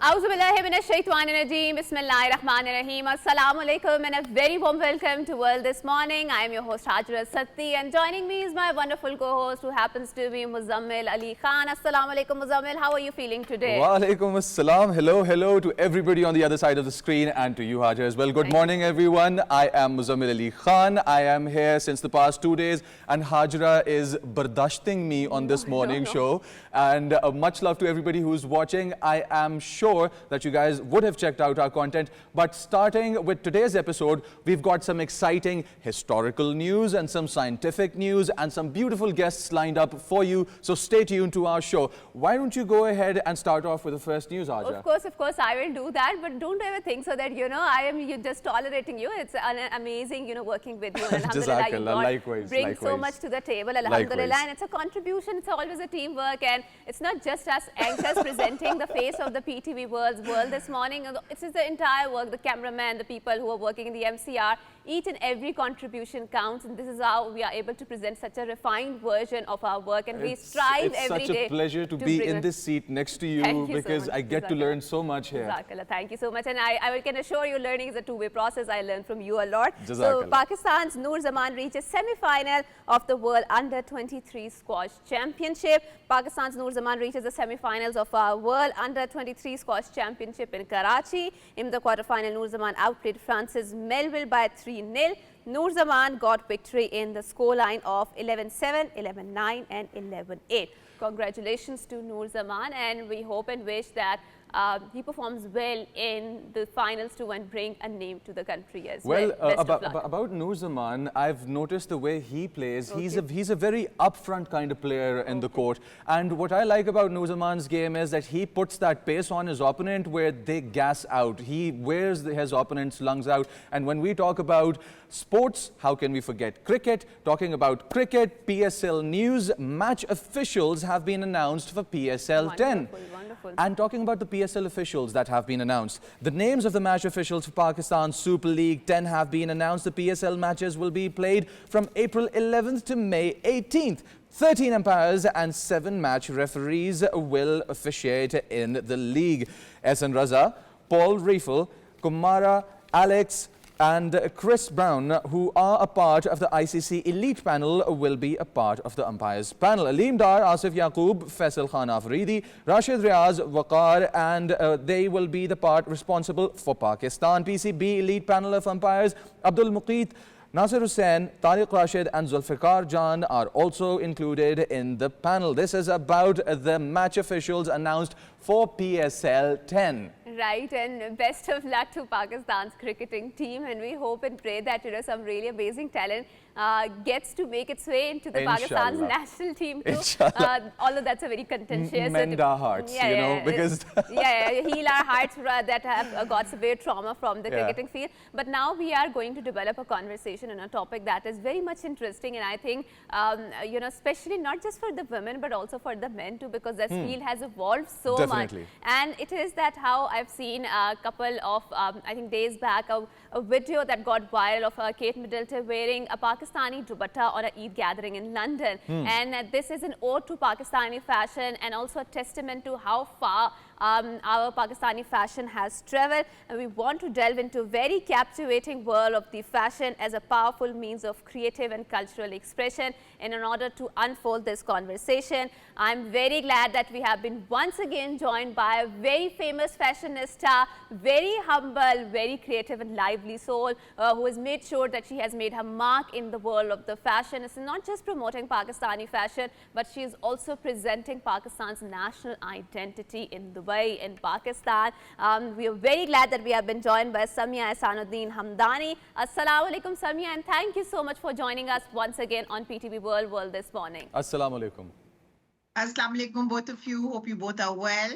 Auzubillahiminash-shaytanir-rajeem. Bismillahir-rahmanir-rahim. Assalamualaikum and a very warm welcome to World This Morning. I am your host Hajra Satti, and joining me is my wonderful co-host who happens to be Muzzammil Ali Khan. Assalamualaikum Muzzammil. How are you feeling today? Wa alaikum assalam. Hello to everybody on the other side of the screen and to you, Hajra, as well. Good morning, everyone. I am Muzzammil Ali Khan. I am here since the past 2 days, and Hajra is bardashting me on this morning show. And much love to everybody who's watching. I am sure that you guys would have checked out our content, but starting with today's episode, we've got some exciting historical news and some scientific news and some beautiful guests lined up for you, so stay tuned to our show. Why don't you go ahead and start off with the first news, Hajra? Of course, I will do that, but don't ever think so that, I am just tolerating you. It's amazing, working with you. Alhamdulillah, you bring so much to the table, alhamdulillah, and it's a contribution, it's always a teamwork, and it's not just us anchors presenting the face of the PTV world this morning. It's the entire work, the cameraman, the people who are working in the MCR. Each and every contribution counts, and this is how we are able to present such a refined version of our work, and we strive every day. It's such a pleasure to be in this seat next to you, because I get to learn so much here. Jazakallah. Thank you so much, and I can assure you learning is a two-way process. I learn from you a lot. So Pakistan's Noor Zaman reaches semi-final of the World Under-23 Squash Championship. Pakistan's Noor Zaman reaches the semi-finals of our World Under-23 Squash Championship in Karachi. In the quarter-final, Noor Zaman outplayed France's Melville by 3-0. Noor Zaman got victory in the scoreline of 11-7, 11-9 and 11-8. Congratulations to Noor Zaman, and we hope and wish that he performs well in the finals too and bring a name to the country as well. About Noor Zaman, I've noticed the way he plays. He's a very upfront kind of player in the court. And what I like about Noor Zaman's game is that he puts that pace on his opponent where they gas out. He wears his opponent's lungs out. And when we talk about sports, how can we forget cricket? Talking about cricket, PSL news, match officials have been announced for PSL 10. Wonderful. And talking about the PSL officials that have been announced, the names of the match officials for Pakistan Super League 10 have been announced. The PSL matches will be played from April 11th to May 18th. 13 umpires and 7 match referees will officiate in the league. Ehsan Raza, Paul Riefel, Kumara, Alex and Chris Brown, who are a part of the ICC elite panel, will be a part of the umpires panel. Aleem Dar, Asif Yaqoob, Faisal Khan Afridi, Rashid Riaz, Waqar, and they will be the part responsible for Pakistan. PCB elite panel of umpires, Abdul Muqeet, Nasir Hussain, Tariq Rashid and Zulfikar Jan are also included in the panel. This is about the match officials announced for PSL 10. Right, and best of luck to Pakistan's cricketing team, and we hope and pray that some really amazing talent gets to make its way into the Pakistan's national team too. Although that's a very contentious. Mend our hearts, because heal our hearts that have got severe trauma from the cricketing field. But now we are going to develop a conversation on a topic that is very much interesting, and I think especially not just for the women but also for the men too, because this field has evolved so much. And it is that how I've seen a couple of I think days back a video that got viral of Kate Middleton wearing a Pakistani DUPATA on an Eid gathering in London. And this is an ode to Pakistani fashion and also a testament to how far our Pakistani fashion has traveled. And we want to delve into a very captivating world of the fashion as a powerful means of creative and cultural expression. And in order to unfold this conversation, I'm very glad that we have been once again joined by a very famous fashionista, very humble, very creative and lively soul, who has made sure that she has made her mark in the world of the fashion. It's not just promoting Pakistani fashion, but she is also presenting Pakistan's national identity in the in Pakistan. We are very glad that we have been joined by SAMIAH AHSANUDDin Hamdani. Assalamu alaikum, SAMIAH, and thank you so much for joining us once again on PTV World this morning. Assalamu alaikum. Assalamu alaikum, both of you. Hope you both are well.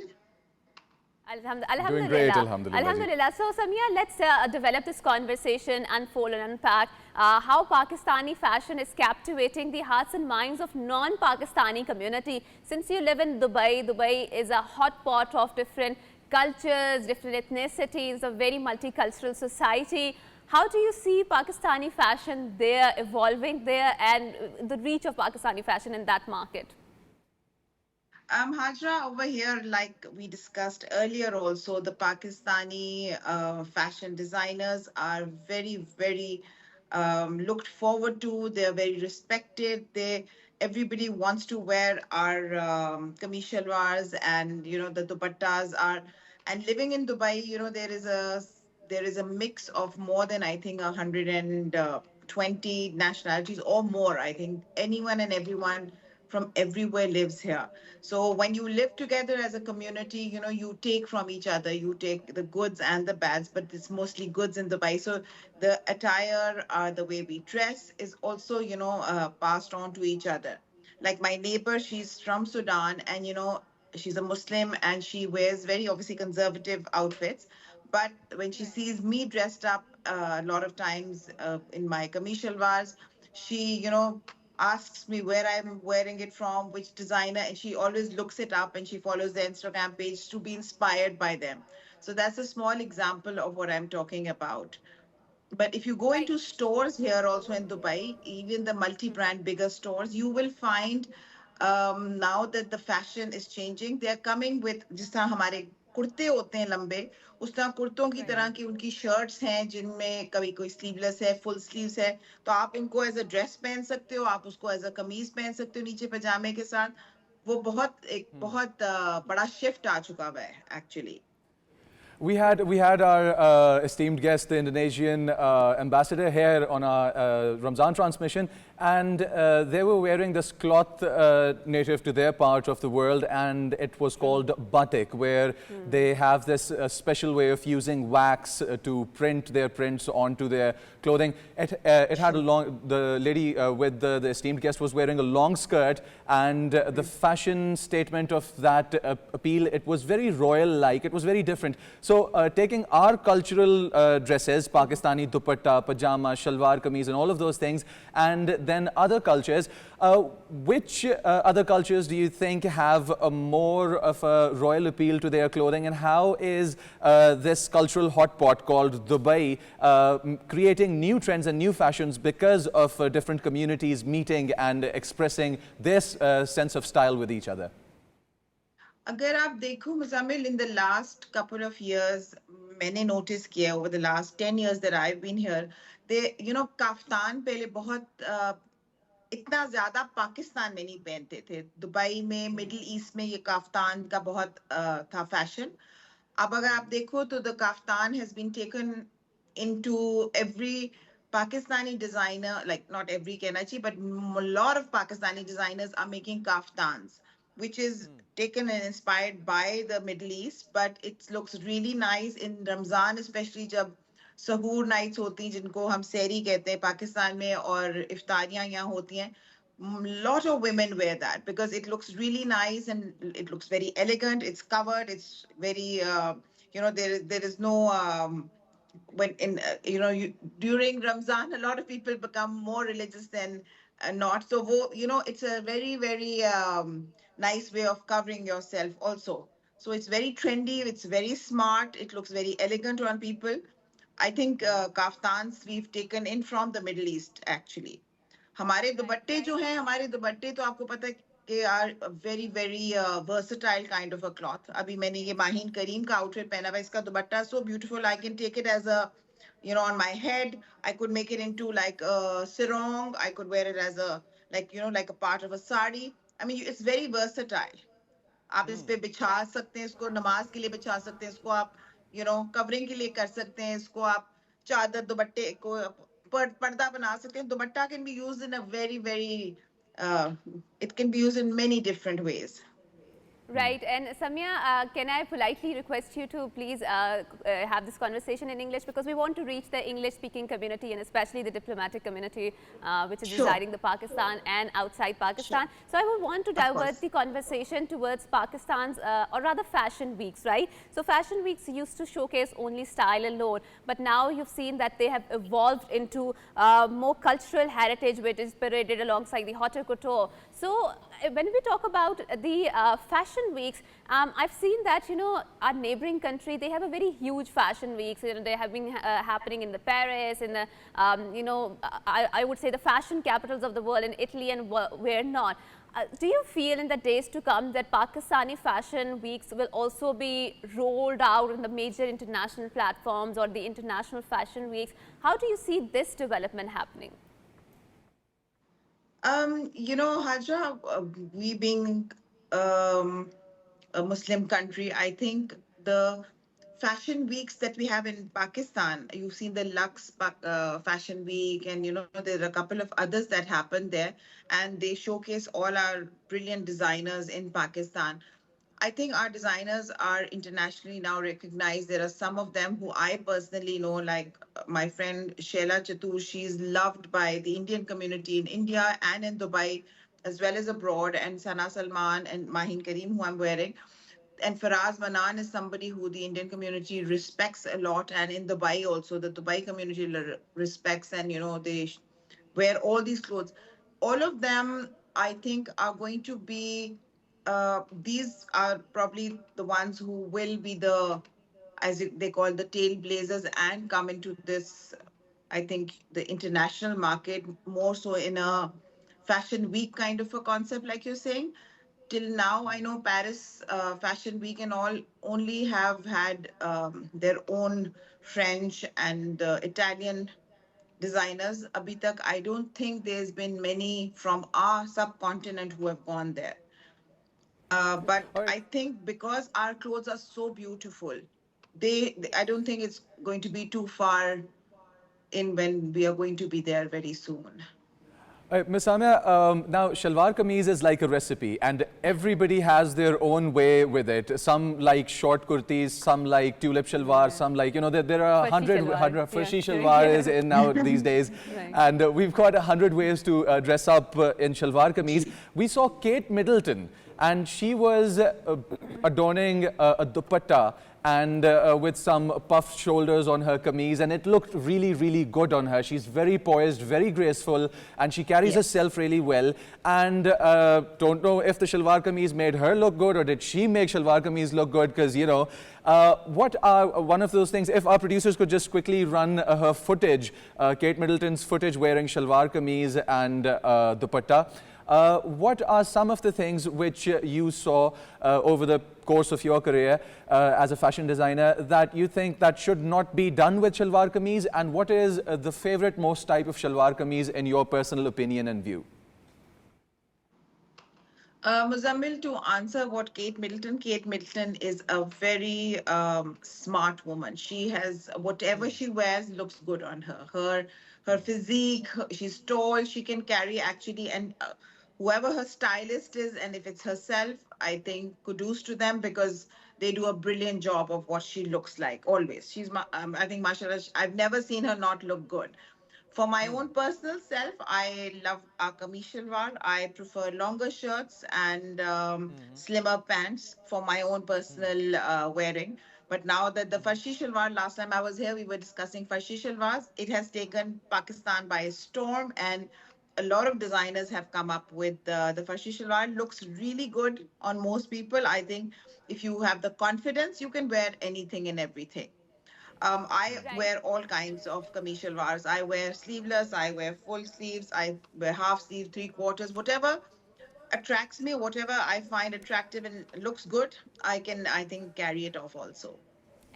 Alhamdulillah. Doing great, alhamdulillah. Alhamdulillah. So, SAMIAH, let's develop this conversation, unfold and unpack how Pakistani fashion is captivating the hearts and minds of non-Pakistani community. Since you live in Dubai, Dubai is a hot pot of different cultures, different ethnicities, a very multicultural society. How do you see Pakistani fashion there, evolving there, and the reach of Pakistani fashion in that market? Hajra, over here, like we discussed earlier, also the Pakistani fashion designers are very, very looked forward to. They are very respected. Everybody wants to wear our kameez shalwars, and the dupattas are. And living in Dubai, there is a mix of more than, I think, 120 nationalities or more. I think anyone and everyone from everywhere lives here. So when you live together as a community, you take from each other. You take the goods and the bads, but it's mostly goods in Dubai. So the attire, the way we dress is also, passed on to each other. Like my neighbor, she's from Sudan, and she's a Muslim, and she wears very obviously conservative outfits. But when she sees me dressed up, a lot of times in my kameez shalwars, she, asks me where I'm wearing it from, which designer, and she always looks it up and she follows the Instagram page to be inspired by them. So that's a small example of what I'm talking about. But if you go Right. into stores here also in Dubai, even the multi-brand bigger stores, you will find now that the fashion is changing, they are coming with जिस तरह हमारे कुर्ते होते हैं लंबे, उस तरह कुर्तों की Right. तरह की उनकी शर्ट्स हैं जिनमें कभी कोई स्लीवलेस है, फुल स्लीव्स है, तो आप उनको एज अ ड्रेस पहन सकते हो, आप उसको एज अ कमीज पहन सकते हो नीचे पजामे के साथ. वो बहुत बड़ा शिफ्ट आ चुका हुआ है actually. We had our esteemed guest, the Indonesian ambassador, here on our Ramzan transmission, and they were wearing this cloth native to their part of the world, and it was called batik, where they have this special way of using wax to print their prints onto their clothing. It had a long. The lady with the esteemed guest was wearing a long skirt, and the fashion statement of that appeal, it was very royal-like. It was very different. So taking our cultural dresses, Pakistani dupatta, pajama, shalwar kameez and all of those things, and then other cultures, which other cultures do you think have a more of a royal appeal to their clothing, and how is this cultural hotpot called Dubai creating new trends and new fashions because of different communities meeting and expressing this sense of style with each other? अगर आप देखो Muzammil, in the last couple of years, मैंने notice किया over the last 10 years that I've been here, kaftan पहले बहुत इतना ज्यादा पाकिस्तान में नहीं पहनते थे. दुबई में, मिडिल ईस्ट में ये काफ्तान का बहुत था फैशन. अब अगर आप देखो तो the kaftan has been taken into every Pakistani designer, like not every Karachi, but a lot of Pakistani designers are making kaftans, which is taken and inspired by the Middle East, but it looks really nice in Ramzan, especially जब सहूर nights होती हैं जिनको हम सहरी कहते हैं पाकिस्तान में, और इफ्तारियां यहाँ होती हैं. Lot of women wear that because it looks really nice and it looks very elegant. It's covered. It's very, there is no when in during Ramzan, a lot of people become more religious than not. So it's a very, very nice way of covering yourself also. So it's very trendy. It's very smart. It looks very elegant on people. I think kaftans we've taken in from the Middle East actually. हमारे दुपट्टे जो हैं, हमारे दुपट्टे तो आपको पता है कि are very very versatile kind of a cloth. अभी मैंने ये माहीन करीम का आउटफिट पहना हुआ है. इसका dupatta so beautiful. I can take it as a on my head. I could make it into like a sarong. I could wear it as a like a part of a sari. I mean, it's very versatile. आप इस पे बिछा सकते हैं, इसको नमाज के लिए बिछा सकते हैं, इसको आप कवरिंग के लिए कर सकते हैं, इसको आप चादर दुपट्टे को पर्दा बना सकते हैं. दुपट्टा can be used in a very very it can be used in many different ways. Right, and SAMIAH, can I politely request you to please have this conversation in English, because we want to reach the English-speaking community and especially the diplomatic community which is residing in Pakistan and outside Pakistan. Sure. So I would want to divert the conversation towards Pakistan's, or rather fashion weeks, right? So fashion weeks used to showcase only style alone, but now you've seen that they have evolved into more cultural heritage, which is paraded alongside the haute couture. So when we talk about the fashion weeks, I've seen that, our neighboring country, they have a very huge fashion weeks. They have been happening in the Paris, in the, I would say the fashion capitals of the world, in Italy and where not. do you feel in the days to come that Pakistani fashion weeks will also be rolled out in the major international platforms or the international fashion weeks? How do you see this development happening? You know, Hajra, we being a Muslim country, I think the fashion weeks that we have in Pakistan, you've seen the Fashion Week, and you know, there are a couple of others that happen there, and they showcase all our brilliant designers in Pakistan. I think our designers are internationally now recognized. There are some of them who I personally know, like my friend Sheila Chatur. She's loved by the Indian community in India and in Dubai, as well as abroad, and Sana Salman and Mahin Kareem, who I'm wearing. And Faraz Manan is somebody who the Indian community respects a lot. And in Dubai also, the Dubai community respects, and, you know, they wear all these clothes. All of them, I think, are going to be, these are probably the ones who will be the, as they call, the tailblazers and come into this, I think, the international market more so in a fashion week kind of a concept, like you're saying. Till now, I know Paris Fashion Week and all only have had their own French and Italian designers. Abhi tak, I don't think there's been many from our subcontinent who have gone there. But All right. I think because our clothes are so beautiful, I don't think it's going to be too far in when we are going to be there very soon. Ms. SAMIAH, now shalwar kameez is like a recipe and everybody has their own way with it. Some like short kurtis, some like tulip shalwar, some like, you know, there are 100 farshi shalwar is in now these days. Right. And we've got 100 ways to dress up in shalwar kameez. We saw Kate Middleton and she was adorning a dupatta and with some puffed shoulders on her kameez, and it looked really, really good on her. She's very poised, very graceful, and she carries herself really well. And don't know if the shalwar kameez made her look good or did she make shalwar kameez look good, because, you know, what are one of those things, if our producers could just quickly run her footage, Kate Middleton's footage wearing shalwar kameez and dupatta. What are some of the things which you saw over the course of your career as a fashion designer that you think that should not be done with shalwar kameez, and what is the favorite most type of shalwar kameez in your personal opinion and view? Muzzammil, to answer what Kate Middleton is a very smart woman. She has, whatever she wears looks good on her. Her physique, she's tall, she can carry actually, and whoever her stylist is, and if it's herself, I think kudos to them, because they do a brilliant job of what she looks like always. I think, mashallah, I've never seen her not look good. For my own personal self, I love kameez shalwar. I prefer longer shirts and slimmer pants for my own personal wearing. But now that the farshi shalwar, last time I was here, we were discussing farshi shalwars. It has taken Pakistan by storm, and a lot of designers have come up with the farshi shalwar. Looks really good on most people. I think if you have the confidence, you can wear anything and everything. I wear all kinds of kameez shalwars. I wear sleeveless, I wear full sleeves, I wear half sleeve, 3/4, whatever attracts me, whatever I find attractive and looks good, I think, carry it off also.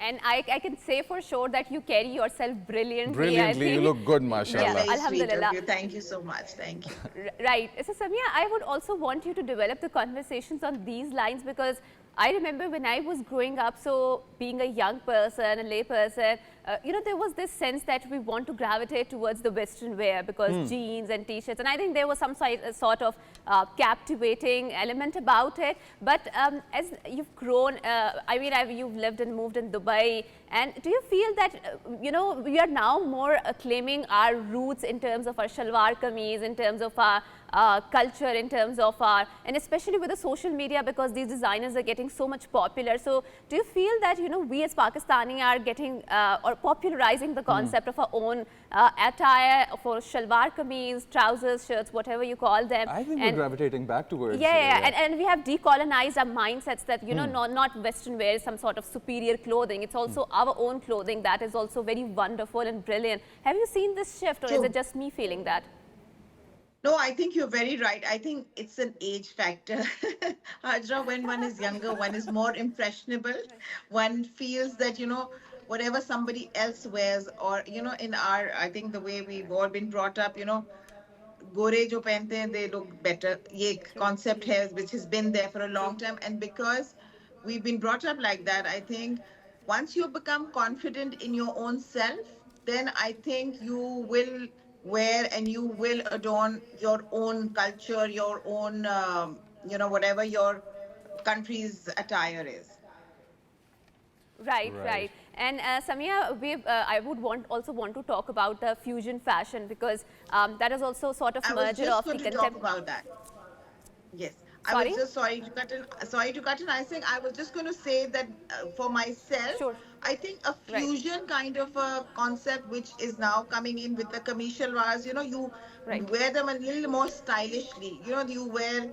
And I can say for sure that you carry yourself brilliantly. Brilliantly, you look good, mashallah. Yeah, Very sweet of alhamdulillah. you. Thank you so much. Thank you. Right. So, SAMIAH, I would also want you to develop the conversations on these lines, because I remember when I was growing up, so being a young person, a lay person, you know, there was this sense that we want to gravitate towards the Western wear because jeans and t-shirts, and I think there was some sort of captivating element about it. But as you've grown, I mean, you've lived and moved in Dubai, and do you feel that, you know, we are now more claiming our roots in terms of our shalwar kameez, in terms of our culture, in terms of our, and especially with the social media, because these designers are getting so much popular. So do you feel that, you know, we as Pakistani are getting or popularizing the concept of our own attire for shalwar kameez, trousers, shirts, whatever you call them? I think we're gravitating back towards and we have decolonized our mindsets that, you know, not Western wear is some sort of superior clothing. It's also our own clothing that is also very wonderful and brilliant. Have you seen this shift, or is it just me feeling that? No, I think you're very right. I think it's an age factor. Hajra, when one is younger, one is more impressionable. One feels that, whatever somebody else wears, or, in our, I think the way we've all been brought up, गोरे जो पहनते हैं they look better. ये एक True, concept true, है which has been there for a true. long time, and because we've been brought up like that, I think once you become confident in your own self, then I think you will wear and you will adorn your own culture, your own whatever your country's attire is. Right, Right. right. And Samia, I would also want to talk about the fusion fashion, because that is also sort of I was merger just of the going to talk contemporary. about that. Yes, I was Sorry? just sorry to cut in. Sorry to cut in. I think I was just going to say that for myself, Sure. I think a Right, fusion kind of a concept which is now coming in with the commercial wars. You right, wear them a little more stylishly. You wear.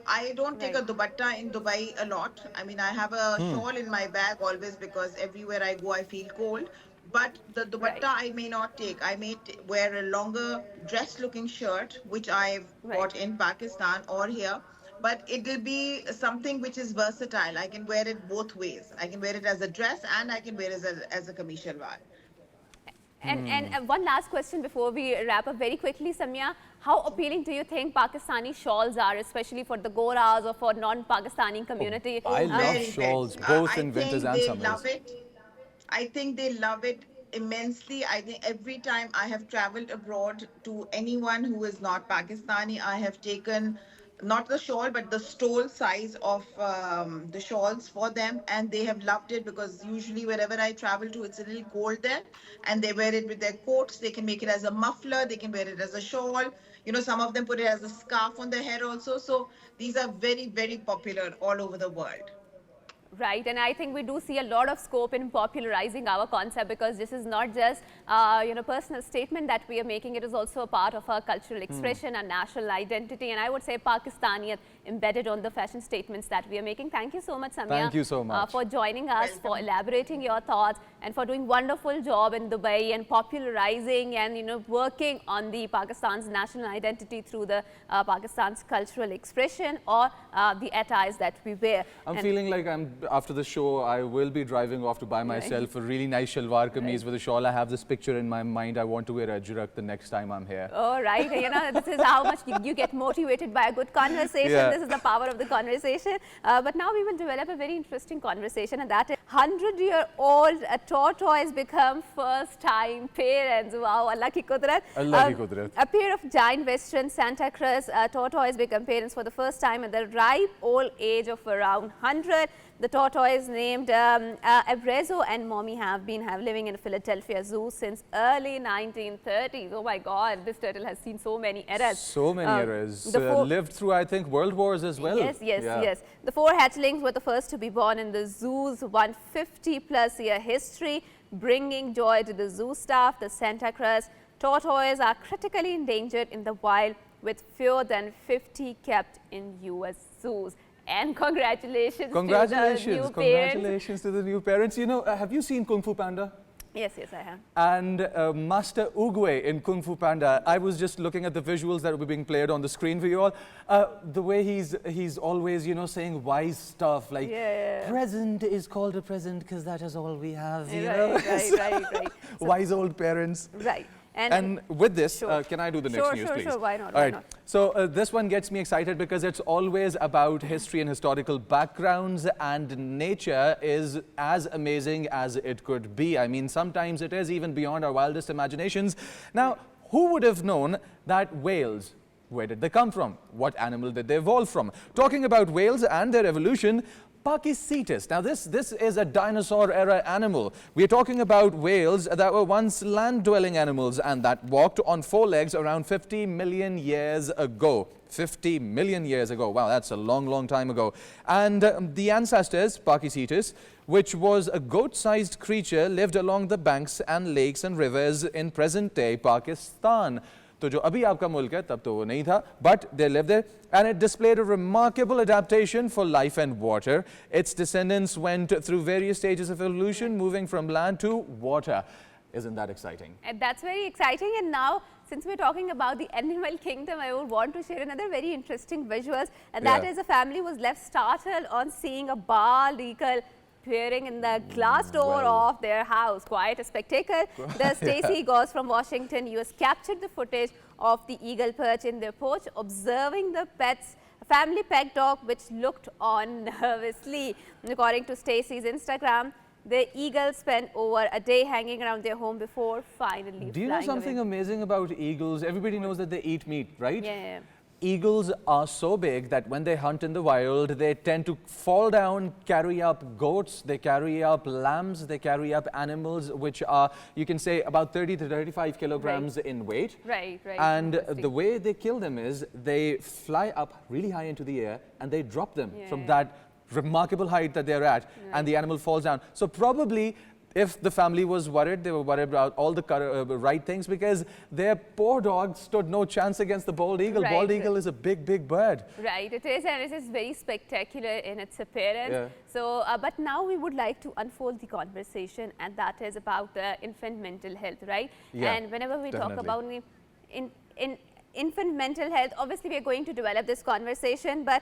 I don't take right, a dupatta in Dubai a lot. I mean, I have a shawl in my bag always because everywhere I go, I feel cold. But the right, dupatta I may not take. I may wear a longer dress-looking shirt, which I've right. bought in Pakistan or here. But it will be something which is versatile. I can wear it both ways. I can wear it as a dress and I can wear it as a commercial wear. And one last question before we wrap up very quickly, Samia. How appealing do you think Pakistani shawls are, especially for the Goras or for non-Pakistani community? I love Very, shawls, very. both I in winters think and they summers. love it. I think they love it immensely. I think every time I have traveled abroad to anyone who is not Pakistani, I have taken not the shawl but the stole size of the shawls for them, and they have loved it because usually wherever I travel to, it's a little cold there, and they wear it with their coats. They can make it as a muffler. They can wear it as a shawl. Some of them put it as a scarf on their head also. So these are very, very popular all over the world. Right, and I think we do see a lot of scope in popularizing our concept, because this is not just personal statement that we are making. It is also a part of our cultural expression and national identity, and I would say Pakistani embedded on the fashion statements that we are making. Thank you so much, Samia. Thank you so much. For joining us, Welcome. for elaborating your thoughts, and for doing wonderful job in Dubai and popularizing and working on the Pakistan's national identity through the Pakistan's cultural expression or the attires that we wear. I'm And feeling like after the show, I will be driving off to buy myself a really nice shalwar kameez with a shawl. I have this picture in my mind. I want to wear a Hajra the next time I'm here. oh, right. This is how much you get motivated by a good conversation. Yeah. This is the power of the conversation. But now we will develop a very interesting conversation, and that is 100-year-old tortoise become first-time parents. Wow, Allah ki kudrat. Allah ki kudrat. A pair of giant Western Santa Cruz tortoise become parents for the first time at the ripe old age of around 100. The tortoise named Abrezzo and Mommy have been living in Philadelphia Zoo since early 1930s. Oh my God, this turtle has seen so many eras. So many eras. the Lived through, I think, world wars as well. Yes, yes, Yeah. yes. The 4 hatchlings were the first to be born in the zoo's 150-plus-year history, bringing joy to the zoo staff. The Santa Cruz tortoise are critically endangered in the wild, with fewer than 50 kept in U.S. zoos. And congratulations to the new parents. Congratulations to the new parents. Have you seen Kung Fu Panda? Yes, yes, I have. And Master Oogway in Kung Fu Panda, I was just looking at the visuals that were being played on the screen for you all. The way he's always, saying wise stuff, like, Yeah. present is called a present because that is all we have, Right. Wise old parents. Right. And with this, Sure. can I do the next news, please? Sure, why not? All Why right. not? So this one gets me excited because it's always about history and historical backgrounds, and nature is as amazing as it could be. I mean, sometimes it is even beyond our wildest imaginations. Now, who would have known that whales, where did they come from? What animal did they evolve from? Talking about whales and their evolution, Pakistani. Now this is a dinosaur era animal. We are talking about whales that were once land-dwelling animals and that walked on 4 legs around 50 million years ago. 50 million years ago. Wow, that's a long, long time ago. And the ancestors, Pakistani, which was a goat-sized creature, lived along the banks and lakes and rivers in present-day Pakistan. तो जो अभी आपका मुल्क है तब तो वो नहीं था, but they lived there, and it displayed a remarkable adaptation for life and water. Its descendants went through various stages of evolution, moving from land to water. Isn't that exciting? And that's very exciting. And now, since we're talking about the animal kingdom, I would want to share another very interesting visuals. And that is a family was left startled on seeing a bald eagle appearing in the glass door of their house. Quite a spectacle. The Stacey Goss from Washington, US captured the footage of the eagle perch in their porch, observing the family pet dog, which looked on nervously. According to Stacey's Instagram, the eagles spent over a day hanging around their home before finally Do you know something amazing about eagles? Everybody knows that they eat meat, right? Yeah. Eagles are so big that when they hunt in the wild, they tend to fall down, carry up goats, they carry up lambs, they carry up animals which are, you can say, about 30 to 35 kilograms in weight. Right. And the way they kill them is they fly up really high into the air and they drop them from that remarkable height that they're at, and the animal falls down. So probably if the family was worried, they were worried about all the right things, because their poor dog stood no chance against the bald eagle. Bald eagle is a big, big bird. Right, it is, and it is very spectacular in its appearance. So, but now we would like to unfold the conversation, and that is about the infant mental health, right? And whenever we talk about infant mental health, obviously we are going to develop this conversation, but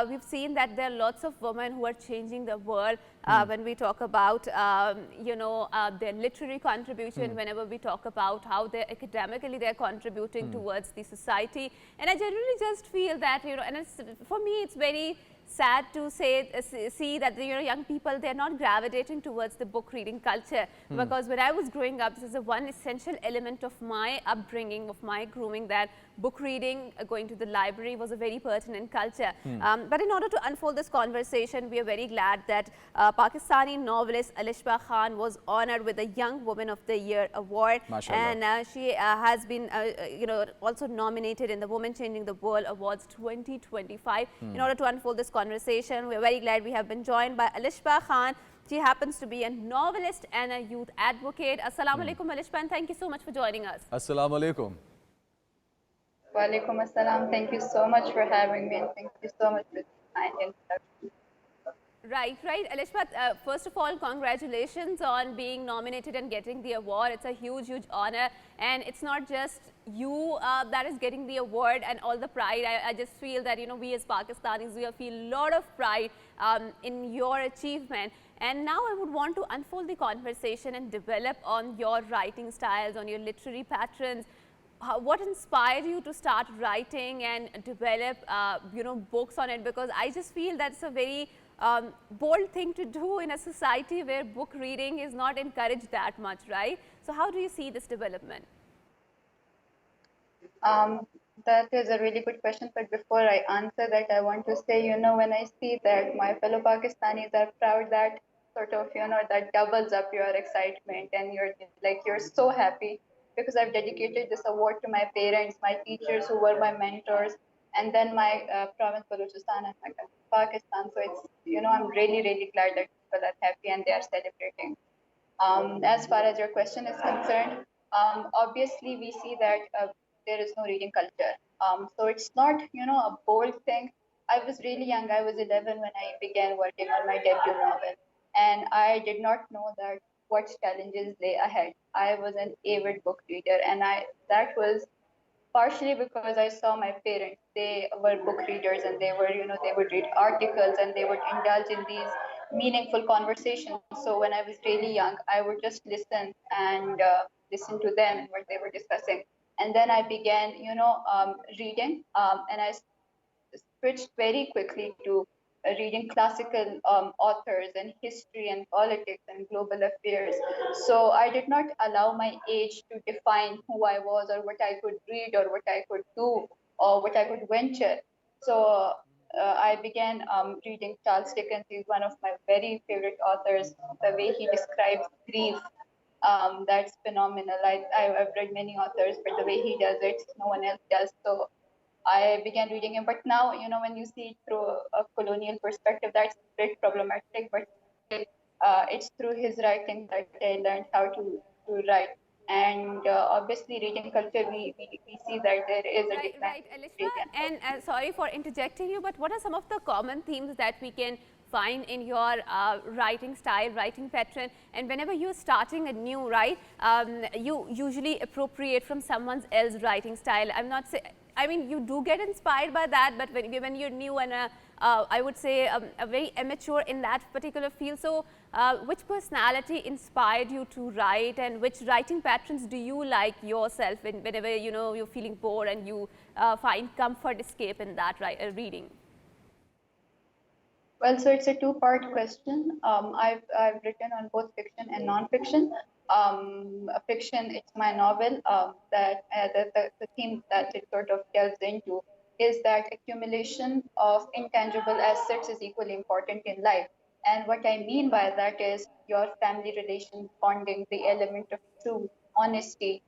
we've seen that there are lots of women who are changing the world when we talk about their literary contribution, whenever we talk about how they're academically they're contributing towards the society. And I generally just feel that, and for me it's very sad to see that the young people, they're not gravitating towards the book reading culture, because when I was growing up, this is the one essential element of my upbringing, of my grooming, that book reading, going to the library was a very pertinent culture. But in order to unfold this conversation, we are very glad that Pakistani novelist ALISHBA Khan was honored with the Young Woman of the Year award. And she has been also nominated in the Women Changing the World Awards 2025. In order to unfold this conversation, we are very glad we have been joined by ALISHBA Khan. She happens to be a novelist and a youth advocate. Assalamu alaikum, ALISHBA, and thank you so much for joining us. Assalamu alaikum. Wa alaikum assalam. Thank you so much for having me, and thank you so much for the kind introduction. Right. ALISHBA, first of all, congratulations on being nominated and getting the award. It's a huge, huge honor. And it's not just you that is getting the award and all the pride. I just feel that, we as Pakistanis, we feel a lot of pride in your achievement. And now I would want to unfold the conversation and develop on your writing styles, on your literary patterns. What inspired you to start writing and develop, books on it? Because I just feel that's a very bold thing to do in a society where book reading is not encouraged that much, right? So how do you see this development? That is a really good question. But before I answer that, I want to say, when I see that my fellow Pakistanis are proud, that sort of, that doubles up your excitement, and you're so happy, because I've dedicated this award to my parents, my teachers who were my mentors, and then my province Balochistan and my country, Pakistan. So it's, I'm really, really glad that people are happy and they are celebrating. As far as your question is concerned, obviously we see that there is no reading culture. So it's not, a bold thing. I was really young. I was 11 when I began working on my debut novel. And I did not know that what challenges lay ahead. I was an avid book reader, and that was partially because I saw my parents. They were book readers, and they were, they would read articles and they would indulge in these meaningful conversations. So when I was really young, I would just listen and listen to them and what they were discussing. And then I began, reading, and I switched very quickly to reading classical authors and history and politics and global affairs. So I did not allow my age to define who I was or what I could read or what I could do or what I could venture. So I began reading Charles Dickens. He's one of my very favorite authors. The way he describes grief, that's phenomenal. I've read many authors, but the way he does it, no one else does. So I began reading him. But now, when you see it through a colonial perspective, that's a bit problematic. But it's through his writing that I learned how to write. And obviously, reading culture, we see that there is a decline. Right, ALISHBA, and sorry for interjecting you, but what are some of the common themes that we can find in your writing style, writing pattern, and whenever you're starting a new, right, you usually appropriate from someone else's writing style. I'm not saying, I mean, you do get inspired by that, but when you're new and I would say a very immature in that particular field. So which personality inspired you to write, and which writing patterns do you like yourself whenever, you know, you're feeling bored and you find comfort, escape in that reading? Well, so it's a two-part question. I've written on both fiction and non-fiction. Fiction, it's my novel that the theme that it sort of delves into is that accumulation of intangible assets is equally important in life. And what I mean by that is your family relation bonding, the element of truth, honesty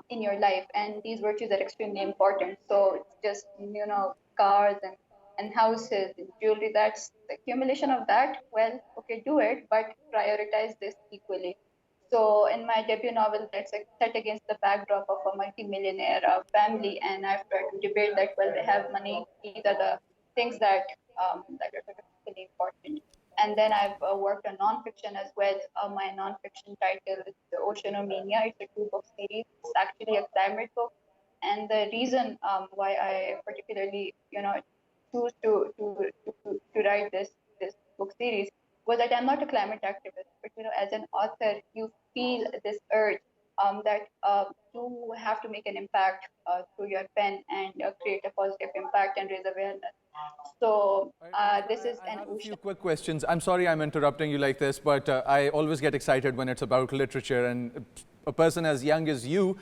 in your life. And these virtues are extremely important. So it's just, you know, cars and houses and jewelry, that's the accumulation of that. Well, okay, do it, but prioritize this equally. So in my debut novel, that's set against the backdrop of a multi-millionaire family, and I've tried to debate that, well, they have money, these are the things that that are sort of really important. And then I've worked on nonfiction as well. My nonfiction title is The Oceanomania. It's a two-book series. It's actually a climate book. And the reason why I particularly, you know, choose to write this book series was that I'm not a climate activist, but you know, as an author, you feel this urge that you have to make an impact through your pen and create a positive impact and raise awareness. So this is I an have a few ocean. quick questions. I'm sorry I'm interrupting you like this, but I always get excited when it's about literature, and a person as young as you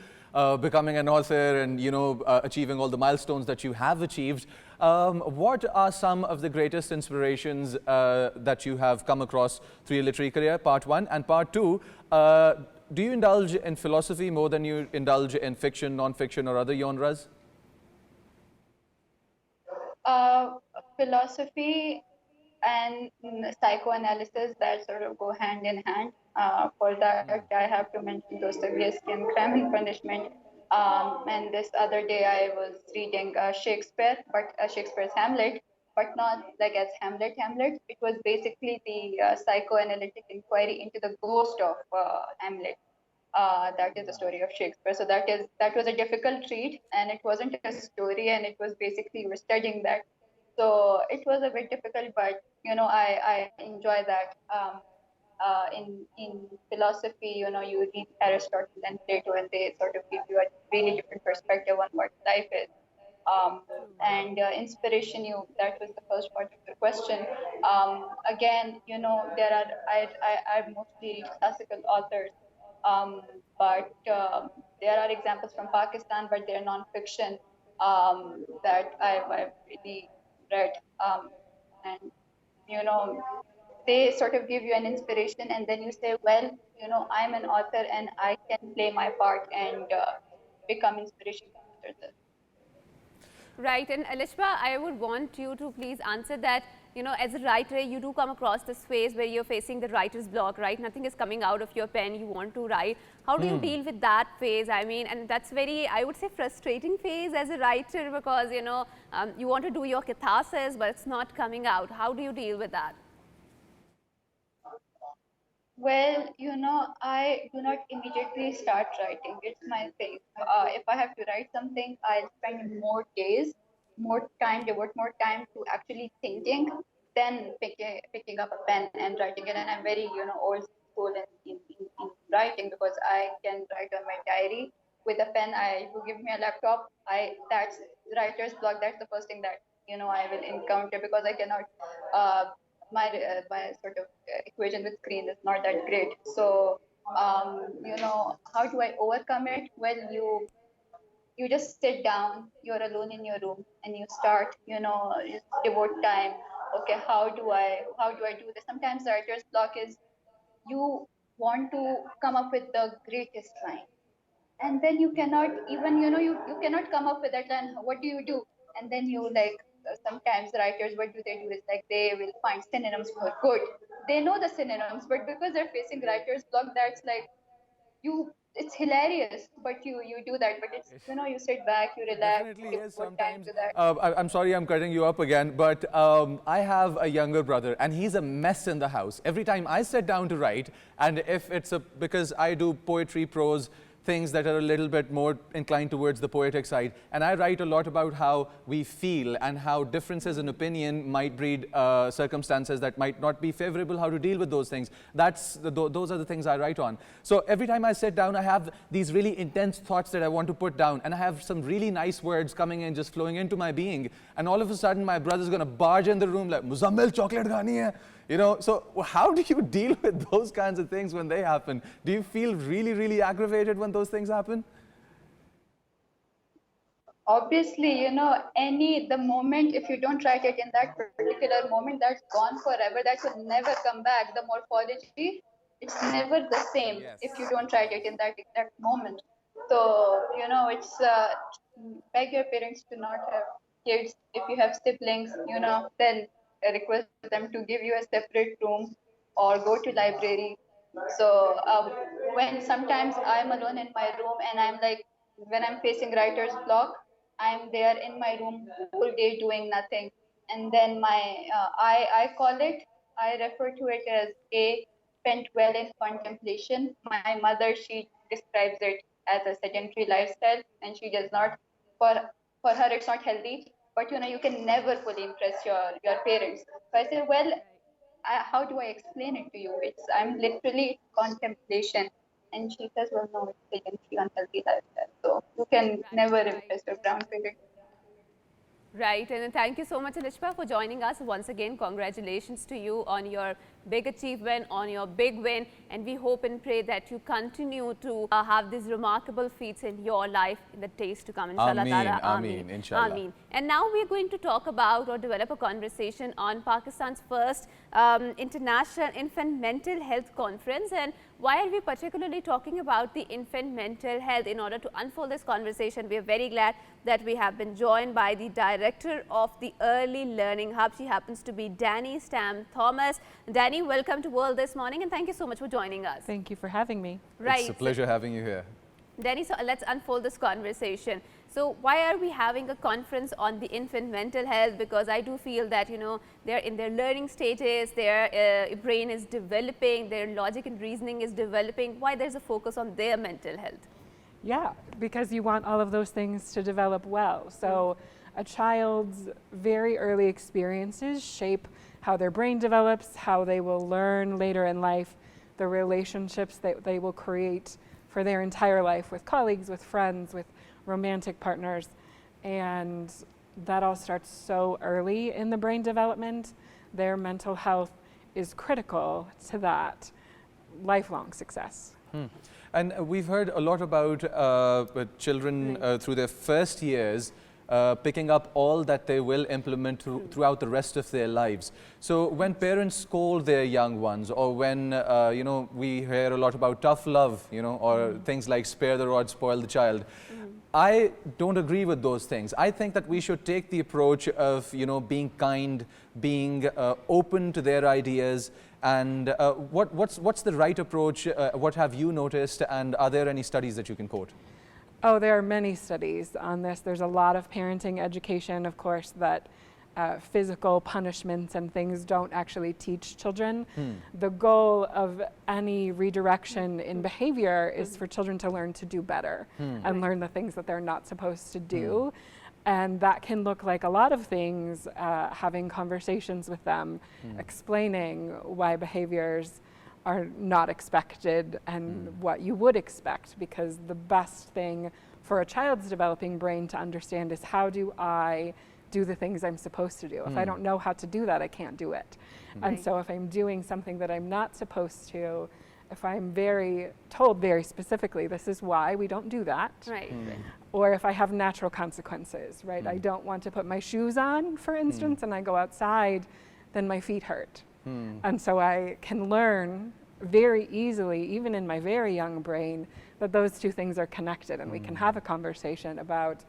becoming an author and, you know, achieving all the milestones that you have achieved. What are some of the greatest inspirations that you have come across through your literary career, part one? And part two, do you indulge in philosophy more than you indulge in fiction, non-fiction, or other genres? Philosophy and psychoanalysis, that sort of go hand in hand. For that, I have to mention Dostoevsky and Crime and Punishment. And this other day, I was reading Shakespeare, but Shakespeare's Hamlet, but not like as Hamlet. It was basically the psychoanalytic inquiry into the ghost of Hamlet. That is the story of Shakespeare. So that was a difficult read, and it wasn't a story, and it was basically we're studying that. So it was a bit difficult, but you know, I enjoy that. In philosophy, you know, you read Aristotle and Plato, and they sort of give you a really different perspective on what life is. And inspiration, that was the first part of the question. Again, you know, I mostly read classical authors, but there are examples from Pakistan, but they're non-fiction that I've really read, and you know, they sort of give you an inspiration, and then you say, well, you know, I'm an author and I can play my part and become inspiration to others. Right, and ALISHBA, I would want you to please answer that. You know, as a writer, you do come across this phase where you're facing the writer's block, right? Nothing is coming out of your pen, you want to write. How do you deal with that phase? I mean, and that's very, I would say, frustrating phase as a writer, because, you know, you want to do your catharsis, but it's not coming out. How do you deal with that? Well, you know, I do not immediately start writing. It's my thing. If I have to write something, I'll spend more days, more time, devote more time to actually thinking than picking up a pen and writing it. And I'm very, you know, old school in writing, because I can write on my diary with a pen. You give me a laptop, that's writer's block. That's the first thing that, you know, I will encounter, because I cannot. My sort of equation with screen is not that great. So you know, how do I overcome it? Well, you just sit down, you're alone in your room, and you start, you know, you devote time. Okay, how do I do this? Sometimes the writer's block is you want to come up with the greatest line, and then you cannot even, you know, you cannot come up with that line. What do? And then you like, sometimes writers, what do? Is like they will find synonyms for good. They know the synonyms, but because they're facing writer's block, that's like, you it's hilarious, but you do that. But it's, you know, you sit back, you It relax, definitely give is more time sometimes. to that. I'm sorry I'm cutting you up again, but I have a younger brother and he's a mess in the house. Every time I sit down to write, and if it's because I do poetry, prose, things that are a little bit more inclined towards the poetic side. And I write a lot about how we feel and how differences in opinion might breed circumstances that might not be favorable, how to deal with those things. Those are the things I write on. So every time I sit down, I have these really intense thoughts that I want to put down, and I have some really nice words coming in, just flowing into my being. And all of a sudden, my brother's going to barge in the room like, Muzzammil, chocolate khani hai. You know, so how do you deal with those kinds of things when they happen? Do you feel really, really aggravated when those things happen? Obviously, you know, the moment, if you don't write it in that particular moment, that's gone forever. That will never come back. The morphology, it's never the same Yes. if you don't write it in that exact moment. So, you know, it's beg your parents to not have kids. If you have siblings, you know, then request them to give you a separate room or go to library. So when sometimes I'm alone in my room and I'm like, when I'm facing writer's block, I'm there in my room whole day doing nothing. And then I call it, I refer to it as a spent well in contemplation. My mother, she describes it as a sedentary lifestyle, and she does not, for her it's not healthy, but you know, you can never fully impress your parents. So I say, well, how do I explain it to you? I'm literally contemplation. And she says, well, no, it's sedentary, unhealthy lifestyle. So you can never impress your brown parents. Right, and thank you so much, ALISHBA, for joining us once again. Congratulations to you on your big achievement, on your big win, and we hope and pray that you continue to have these remarkable feats in your life in the days to come. Inshallah. Ameen, inshallah. Ameen. And now we are going to talk about or develop a conversation on Pakistan's first International Infant Mental Health Conference. And why are we particularly talking about the infant mental health? In order to unfold this conversation, we are very glad that we have been joined by the director of the Early Learning Hub. She happens to be DANI STAMM Thomas. DANI, welcome to World this morning, and thank you so much for joining us. Thank you for having me. Right. It's a pleasure having you here. DANI, so let's unfold this conversation. So why are we having a conference on the infant mental health? Because I do feel that, you know, they're in their learning stages, their brain is developing, their logic and reasoning is developing. Why there's a focus on their mental health? Yeah, because you want all of those things to develop well. So a child's very early experiences shape how their brain develops, how they will learn later in life, the relationships that they will create for their entire life with colleagues, with friends, with romantic partners. And that all starts so early in the brain development. Their mental health is critical to that lifelong success. And we've heard a lot about children through their first years picking up all that they will implement throughout the rest of their lives. So when parents scold their young ones, or when you know, we hear a lot about tough love, you know, or things like spare the rod, spoil the child, I don't agree with those things. I think that we should take the approach of, you know, being kind, being open to their ideas. And what's the right approach? What have you noticed? And are there any studies that you can quote? Oh, there are many studies on this. There's a lot of parenting education, of course, that physical punishments and things don't actually teach children. The goal of any redirection in behavior is for children to learn to do better and learn the things that they're not supposed to do. And that can look like a lot of things, having conversations with them, explaining why behaviors are not expected and what you would expect, because the best thing for a child's developing brain to understand is, how do I do the things I'm supposed to do? If I don't know how to do that, I can't do it. And so if I'm doing something that I'm not supposed to, if I'm told very specifically, this is why we don't do that. Or if I have natural consequences, right? I don't want to put my shoes on, for instance, and I go outside, then my feet hurt. And so I can learn very easily, even in my very young brain, that those two things are connected, and we can have a conversation about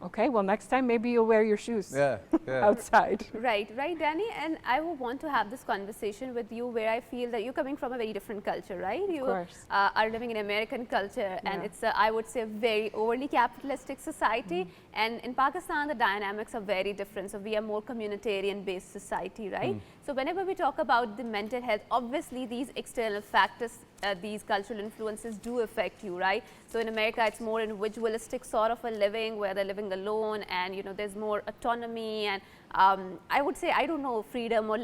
Okay, well, next time maybe you'll wear your shoes Yeah, yeah. outside. Right, right, Danny. And I would want to have this conversation with you where I feel that you're coming from a very different culture, right? You course. are living in American culture, and it's, I would say, a very overly capitalistic society. And in Pakistan, the dynamics are very different. So we are more communitarian-based society, right? So whenever we talk about the mental health, obviously these external factors, these cultural influences do affect you, right? So in America, it's more individualistic sort of a living where they're living alone, and you know there's more autonomy and I would say, I don't know, freedom or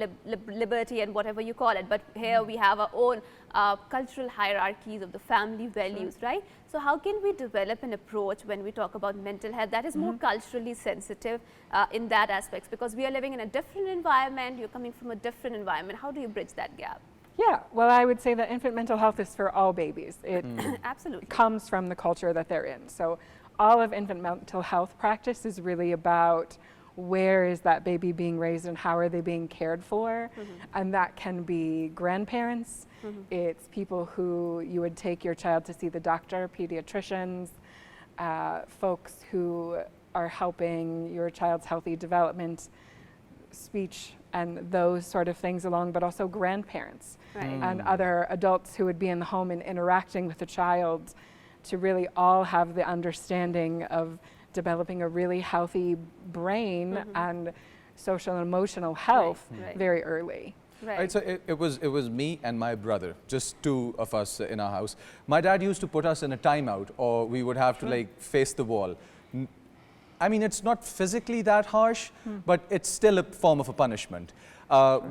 liberty and whatever you call it, but here we have our own cultural hierarchies of the family values, right? So how can we develop an approach when we talk about mental health that is more culturally sensitive in that aspects, because we are living in a different environment, you're coming from a different environment. How do you bridge that gap? Yeah, well, I would say that infant mental health is for all babies. It Absolutely comes from the culture that they're in. So all of infant mental health practice is really about where is that baby being raised and how are they being cared for. And that can be grandparents, it's people who you would take your child to see the doctor, pediatricians, folks who are helping your child's healthy development, speech and those sort of things along, but also grandparents and other adults who would be in the home and interacting with the child to really all have the understanding of developing a really healthy brain and social and emotional health very early. Right, so it was me and my brother, just two of us in our house. My dad used to put us in a timeout, or we would have to like face the wall. I mean, it's not physically that harsh, but it's still a form of a punishment.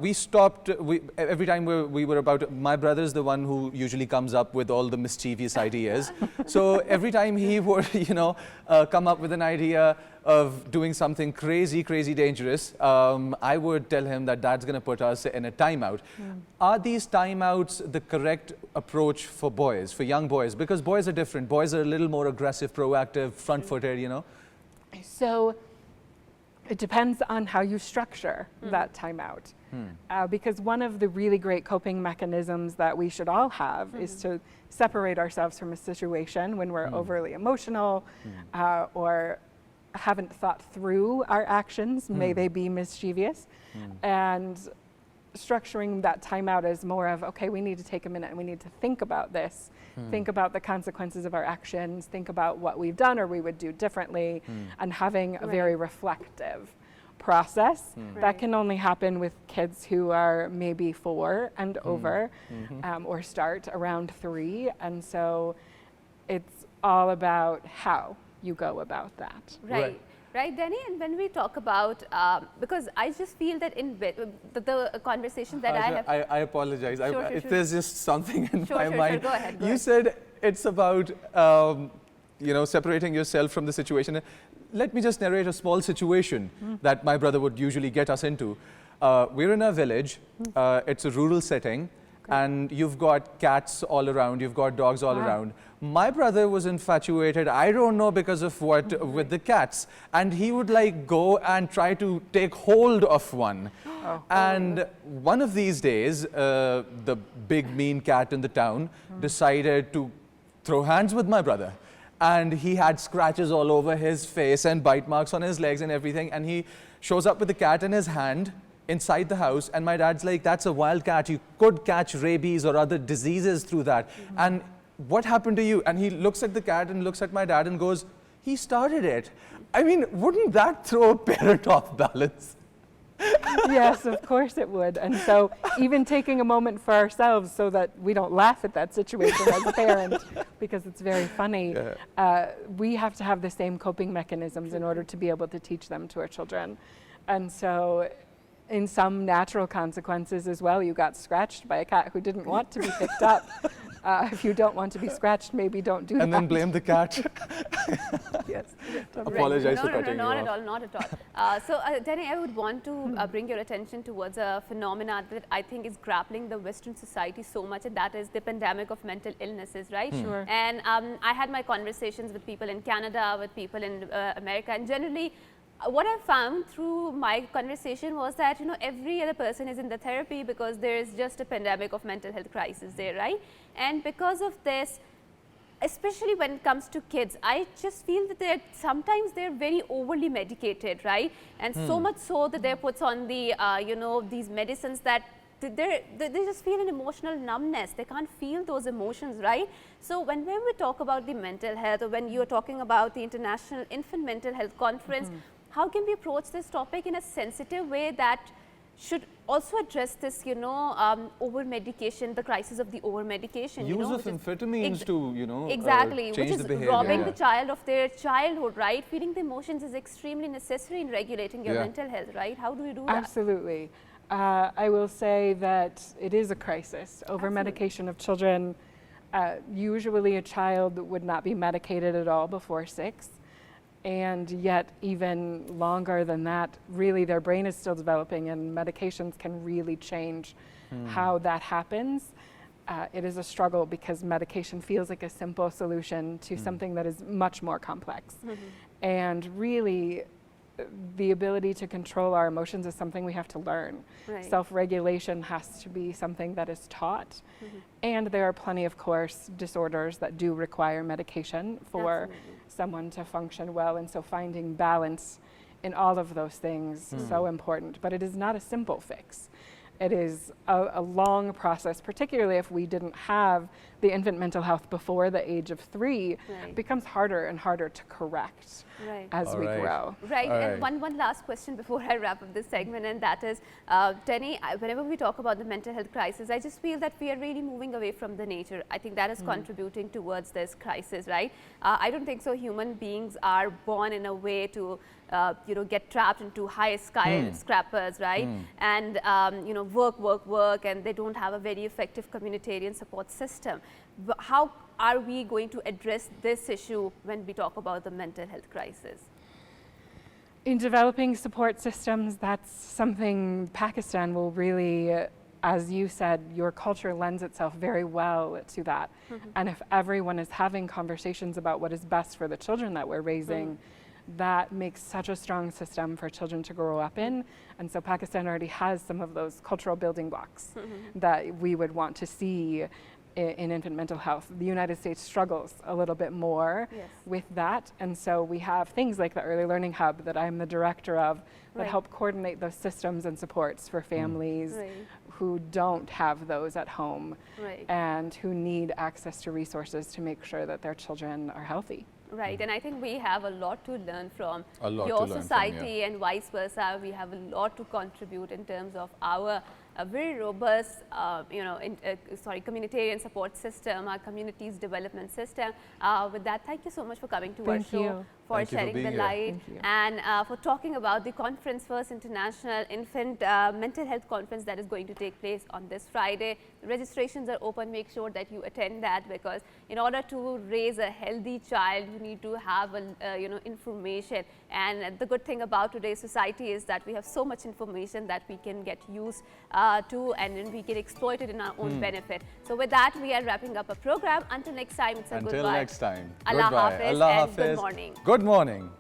We stopped, every time we were about, my brother's the one who usually comes up with all the mischievous ideas. So every time he would, you know, come up with an idea of doing something crazy, crazy dangerous, I would tell him that Dad's gonna put us in a timeout. Are these timeouts the correct approach for boys, for young boys? Because boys are different. Boys are a little more aggressive, proactive, front-footed, you know? So it depends on how you structure that timeout. Because one of the really great coping mechanisms that we should all have is to separate ourselves from a situation when we're overly emotional or haven't thought through our actions, may they be mischievous. And structuring that timeout as more of, okay, we need to take a minute and we need to think about this, think about the consequences of our actions, think about what we've done or we would do differently, and having a very reflective process. That can only happen with kids who are maybe 4 and over, or start around 3. And so it's all about how you go about that. Right, Danny, and when we talk about, because I just feel that in the conversation that I have... I apologize. If there's just something in my mind. Go ahead. You said it's about, you know, separating yourself from the situation. Let me just narrate a small situation that my brother would usually get us into. We're in a village. It's a rural setting. And you've got cats all around, you've got dogs all around. My brother was infatuated, I don't know because of what, with the cats. And he would like go and try to take hold of one. And one of these days, the big mean cat in the town decided to throw hands with my brother. And he had scratches all over his face and bite marks on his legs and everything. And he shows up with the cat in his hand inside the house, and my dad's like, that's a wild cat, you could catch rabies or other diseases through that. And what happened to you? And he looks at the cat and looks at my dad and goes, he started it. I mean, wouldn't that throw a parent off balance? Yes, of course it would. And so even taking a moment for ourselves so that we don't laugh at that situation as a parent, because it's very funny, we have to have the same coping mechanisms in order to be able to teach them to our children. And so in some natural consequences as well, you got scratched by a cat who didn't want to be picked up. If you don't want to be scratched, maybe don't do that. And then blame the cat. Yes. Apologize for cutting you off. Not at all. So, Danny, I would want to bring your attention towards a phenomenon that I think is grappling the Western society so much, and that is the pandemic of mental illnesses, right? Sure. And I had my conversations with people in Canada, with people in America, and generally, what I found through my conversation was that, you know, every other person is in the therapy because there is just a pandemic of mental health crisis there, right? And because of this, especially when it comes to kids, I just feel that sometimes they're very overly medicated, right? And so much so that they're put on the, you know, these medicines that they just feel an emotional numbness. They can't feel those emotions, right? So when we talk about the mental health, or when you're talking about the International Infant Mental Health Conference, how can we approach this topic in a sensitive way that should also address this, you know, over-medication, the crisis of the over-medication. Use of amphetamines to, you know, exactly, change which is the behavior. robbing the child of their childhood, right? Feeling the emotions is extremely necessary in regulating your mental health, right? How do we do that? Absolutely. I will say that it is a crisis. Over-medication of children, usually a child would not be medicated at all before 6. And yet even longer than that, really their brain is still developing, and medications can really change how that happens. It is a struggle because medication feels like a simple solution to something that is much more complex. And really, the ability to control our emotions is something we have to learn. Right. Self-regulation has to be something that is taught. And there are plenty, of course, disorders that do require medication for someone to function well. And so finding balance in all of those things is so important. But it is not a simple fix. It is a long process, particularly if we didn't have the infant mental health before the age of 3. It becomes harder and harder to correct as we grow. And one last question before I wrap up this segment, and that is, Danny, whenever we talk about the mental health crisis, I just feel that we are really moving away from the nature. I think that is contributing towards this crisis, right? I don't think so. Human beings are born in a way to you know, get trapped into high skyscrapers, right? And you know, work, and they don't have a very effective communitarian support system. How are we going to address this issue when we talk about the mental health crisis? In developing support systems, that's something Pakistan will really, as you said, your culture lends itself very well to that. And if everyone is having conversations about what is best for the children that we're raising, that makes such a strong system for children to grow up in. And so Pakistan already has some of those cultural building blocks that we would want to see in infant mental health. The United States struggles a little bit more with that. And so we have things like the Early Learning Hub that I'm the director of that help coordinate those systems and supports for families who don't have those at home and who need access to resources to make sure that their children are healthy. Right, and I think we have a lot to learn from your society and vice versa. We have a lot to contribute in terms of our very robust, you know, communitarian support system, our community's development system. With that, thank you so much for coming to our show, for shedding the light, and for talking about the conference, First International Infant Mental Health Conference that is going to take place on this Friday. The registrations are open. Make sure that you attend that, because in order to raise a healthy child, you need to have you know, information. And the good thing about today's society is that we have so much information that we can get used to, and then we can exploit it in our own benefit. So with that, we are wrapping up a program. Until next time, it's a goodbye. Until next time. Allah Hafiz, Allah and Hafiz. good morning. Good morning.